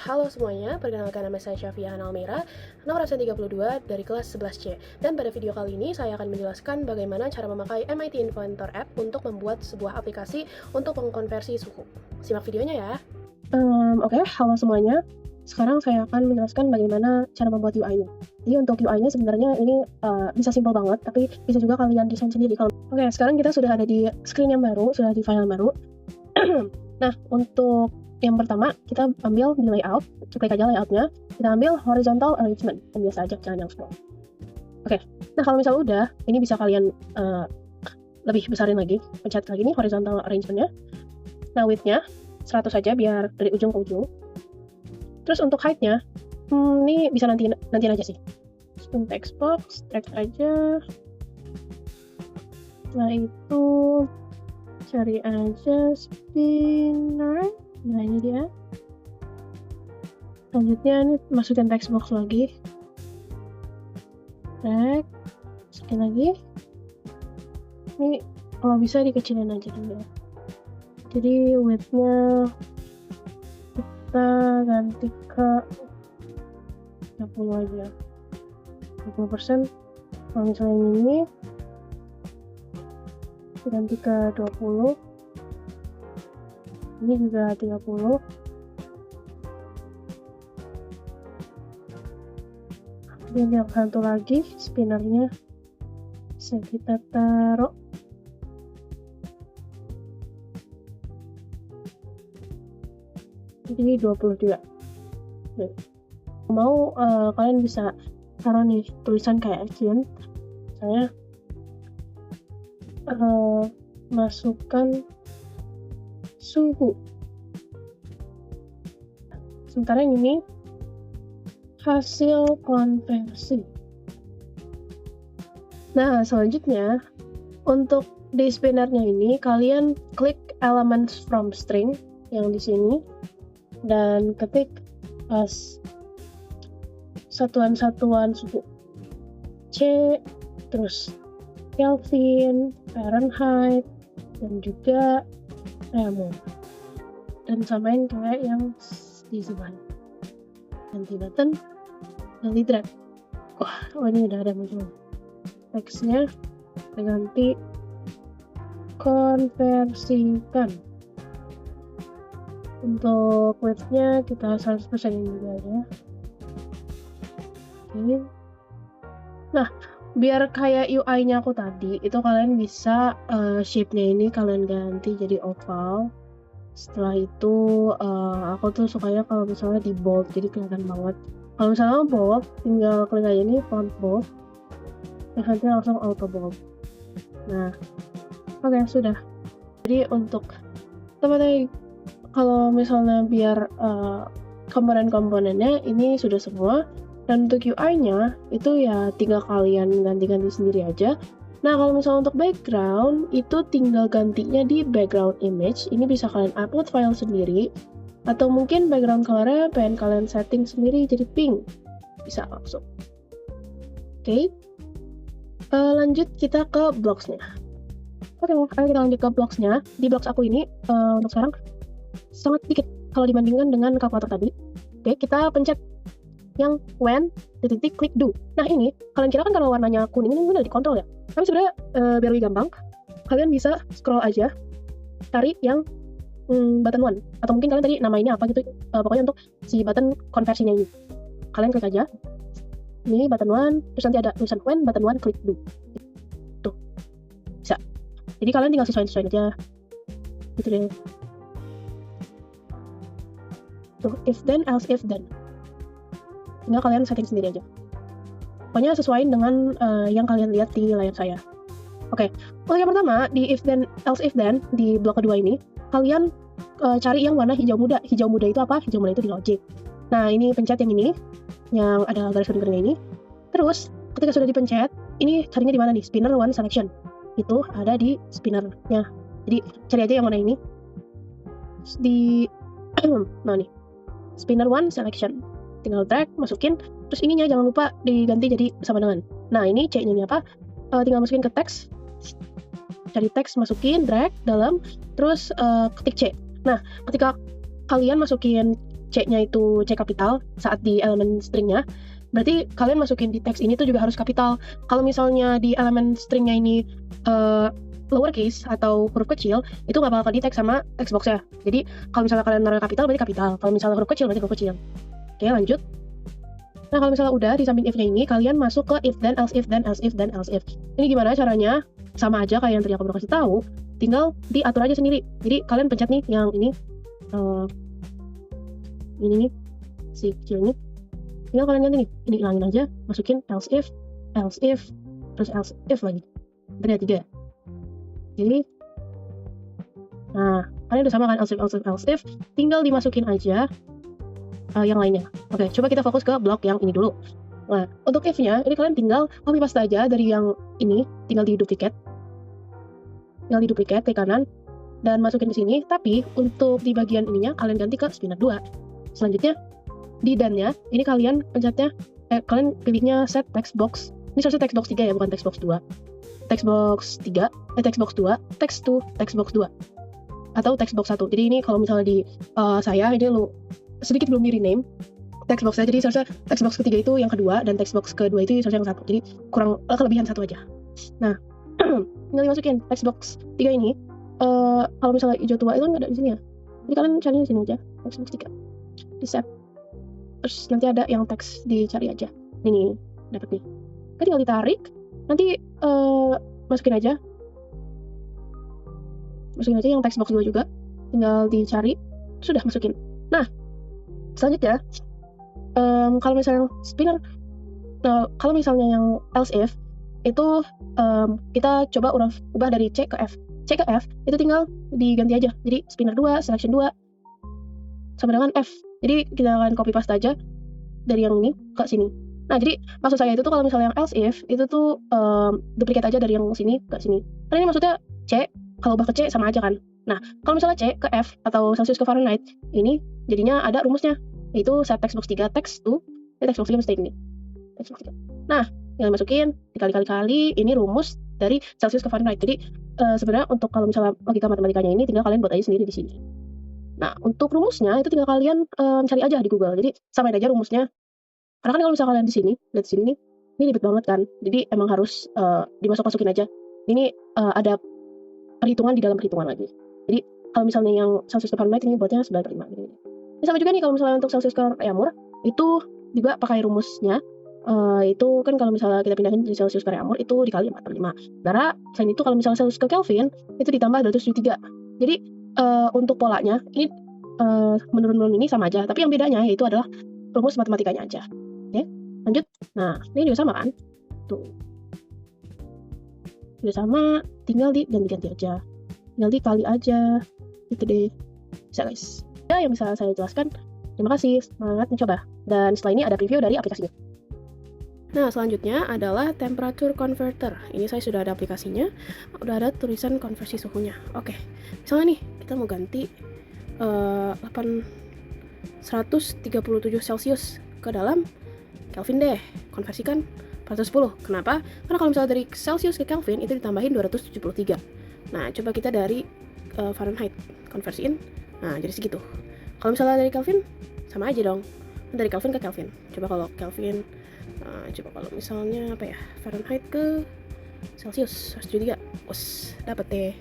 Halo semuanya, perkenalkan nama saya Syafiah Almira, nomor absen 32 dari kelas 11C. Dan pada video kali ini saya akan menjelaskan bagaimana cara memakai MIT Inventor App untuk membuat sebuah aplikasi untuk mengkonversi suku. Simak videonya ya. Oke, halo semuanya. Sekarang saya akan menjelaskan bagaimana cara membuat UI-nya. Jadi untuk UI-nya sebenarnya ini bisa simpel banget, tapi bisa juga kalian desain sendiri. Oke, sekarang kita sudah ada di screen yang baru, sudah di file yang baru. Nah, untuk yang pertama, kita ambil di layout, klik aja layoutnya, kita ambil horizontal arrangement, yang biasa aja, jangan yang scroll. Oke, nah kalau misalnya udah, ini bisa kalian lebih besarin lagi, pencet lagi nih horizontal arrangement-nya. Nah, width-nya 100 saja biar dari ujung ke ujung. Terus untuk height-nya, ini bisa nantiin aja sih. Spin text box, drag aja. Setelah itu cari aja spinner. Nah ini dia. Selanjutnya ini masukin text box lagi. Drag. Masukin lagi. Ini kalau bisa dikecilin aja dulu. Jadi width-nya kita ganti ke 30 aja. 20%. Kalau misalnya ini ganti ke 20. Ini juga 30. Dan yang satu lagi spinnernya bisa kita taruh jadi 20 juga. Nah, mau kalian bisa taruh nih tulisan kayak action. Saya masukkan suhu. Sementara yang ini hasil konversi. Nah, selanjutnya untuk di spinnernya ini kalian klik elements from string yang di sini dan ketik satuan-satuan suhu C, terus Kelvin, Fahrenheit, dan juga Remo. Dan samain kayak yang di sebelah. Ganti button, ganti drag. Wah, ini udah ada muncul. Teksnya ganti konversikan. Untuk width-nya kita 100% juga aja. Oke. Nah, biar kayak UI-nya aku tadi, itu kalian bisa shape-nya ini kalian ganti jadi oval. Setelah itu aku tuh sukanya kalau misalnya di bold, jadi kelihatan banget. Kalau misalnya bold, tinggal klik aja nih font bold. Nanti langsung auto bold. Nah, oke, sudah. Jadi untuk teman-teman kalau misalnya biar komponen-komponennya ini sudah semua. Dan untuk UI-nya itu ya tinggal kalian ganti-ganti sendiri aja. Nah, kalau misalnya untuk background itu tinggal gantinya di background image. Ini bisa kalian upload file sendiri atau mungkin background color-nya pengen kalian setting sendiri jadi pink. Bisa langsung. Oke. Lanjut kita ke blocks-nya. Oke, kita lanjut ke blocks-nya. Di blocks aku ini untuk sekarang sangat dikit kalau dibandingkan dengan kalkulator tadi. Oke, kita pencet yang when klik do. Nah ini kalian kira kan kalau warnanya kuning ini udah dikontrol ya, tapi sebenarnya biar lebih gampang kalian bisa scroll aja cari yang button one atau mungkin kalian tadi namainnya apa gitu, pokoknya untuk si button konversinya ini kalian klik aja ini button one, terus nanti ada tulisan when button one klik do. Tuh bisa, jadi kalian tinggal sesuaiin aja gitu deh. Tuh if then else if then, tinggal kalian setting sendiri aja. Pokoknya sesuaiin dengan yang kalian lihat di layar saya. Oke, untuk yang pertama di if then else if then di blok kedua ini kalian cari yang warna hijau muda. Hijau muda itu apa? Hijau muda itu di logic. Nah ini pencet yang ini, yang ada garis kuning-kuningnya ini. Terus ketika sudah dipencet, ini carinya di mana nih? Spinner one selection. Itu ada di spinnernya. Jadi cari aja yang mana ini. Di nah nih, spinner one selection. Tinggal drag, masukin, terus ininya jangan lupa diganti jadi sama dengan. Nah ini C-nya ini apa? Tinggal masukin ke teks, cari teks, masukin, drag dalam, terus ketik C. Nah ketika kalian masukin C-nya itu C kapital saat di elemen stringnya, berarti kalian masukin di teks ini tuh juga harus kapital. Kalau misalnya di elemen stringnya ini lowercase atau huruf kecil, itu nggak bakal di teks sama text box-nya. Jadi kalau misalnya kalian naruh kapital berarti kapital, kalau misalnya huruf kecil berarti huruf kecil. Oke, lanjut. Nah, kalau misalnya udah di samping if-nya ini, kalian masuk ke if then else if then else if then else if. Ini gimana caranya? Sama aja kayak yang tadi aku udah kasih tahu, tinggal diatur aja sendiri. Jadi kalian pencet nih yang ini nih si kecil ini. Tinggal kalian ganti nih, ini hilangin aja, masukin else if, terus else if lagi. Tadi ada 3. Jadi, nah, kalian udah sama kan else if, tinggal dimasukin aja yang lainnya. Oke, coba kita fokus ke blok yang ini dulu. Nah, untuk if-nya, ini kalian tinggal copy paste aja dari yang ini, tinggal di duplicate klik kanan, dan masukin ke sini. Tapi, untuk di bagian ininya, kalian ganti ke spinner 2. Selanjutnya, di dan-nya, ini kalian pencetnya, kalian pilihnya set text box. Ini seharusnya text box 3 ya, bukan text box 2. Text box 3, text box 2, text to text box 2. Atau text box 1. Jadi ini kalau misalnya di saya, ini sedikit belum di rename text box-nya. Jadi seharusnya text box ketiga itu yang kedua, dan text box kedua itu seharusnya yang 1. Jadi kurang kelebihan 1 aja. Nah, tinggal dimasukin text box 3 ini. Kalau misalnya hijau tua itu nggak ada di sini ya. Jadi kalian cari di sini aja, text box 3. Di save. Terus nanti ada yang teks, dicari aja. Ini dapat nih. Oke, tinggal ditarik. Nanti masukin aja yang text box 2 juga. Tinggal dicari. Sudah masukin. Nah, selanjutnya kalau misalnya spinner, kalau misalnya yang else if itu kita coba ubah dari C ke F. C ke F itu tinggal diganti aja. Jadi spinner 2, selection 2 sama dengan F. Jadi kita akan copy paste aja dari yang ini ke sini. Nah, jadi maksud saya itu tuh kalau misalnya yang else if itu tuh duplicate aja dari yang sini ke sini. Karena ini maksudnya C, kalau ubah ke C sama aja kan. Nah, kalau misalnya C ke F atau Celsius ke Fahrenheit, ini jadinya ada rumusnya, yaitu set text box 3 text to, text box 3 mesti ini. Text box 3. Nah, tinggal masukin dikali-kali ini rumus dari Celsius ke Fahrenheit. Jadi sebenarnya untuk kalau misalnya logika matematikanya ini tinggal kalian buat aja sendiri di sini. Nah, untuk rumusnya itu tinggal kalian cari aja di Google. Jadi samain aja rumusnya. Karena kan kalau misalnya kalian di sini, lihat di sini nih, ini ribet banget kan. Jadi emang harus dimasukin aja. Ini ada perhitungan di dalam perhitungan lagi. Jadi kalau misalnya yang Celsius ke Fahrenheit ini buatnya 9/5. Ini sama juga nih kalau misalnya untuk Celsius ke Reaumur, itu juga pakai rumusnya. Itu kan kalau misalnya kita pindahin dari Celsius ke Reaumur itu dikali 4/5. Karena selain itu kalau misalnya Celsius ke Kelvin itu ditambah 273. Jadi untuk polanya ini menurun-menurun ini sama aja, tapi yang bedanya yaitu adalah rumus matematikanya aja. Oke, lanjut. Nah, ini juga sama kan? Tuh. Juga sama, tinggal diganti-ganti aja. Tinggal dikali aja. Gitu deh. Bisa guys. Ya, yang bisa saya jelaskan. Terima kasih, semangat mencoba. Dan setelah ini ada preview dari aplikasinya. Nah, selanjutnya adalah temperature converter. Ini saya sudah ada aplikasinya, udah ada tulisan konversi suhunya. Oke, misalnya nih, kita mau ganti 137 Celsius ke dalam Kelvin deh. Konversikan 410. Kenapa? Karena kalau misalnya dari Celsius ke Kelvin itu ditambahin 273. Nah, coba kita dari Fahrenheit konversiin. Nah, jadi segitu. Kalau misalnya dari Kelvin, sama aja dong. Dari Kelvin ke Kelvin. Coba kalau Kelvin, coba kalau misalnya apa ya, Fahrenheit ke Celsius 173. Dapat deh.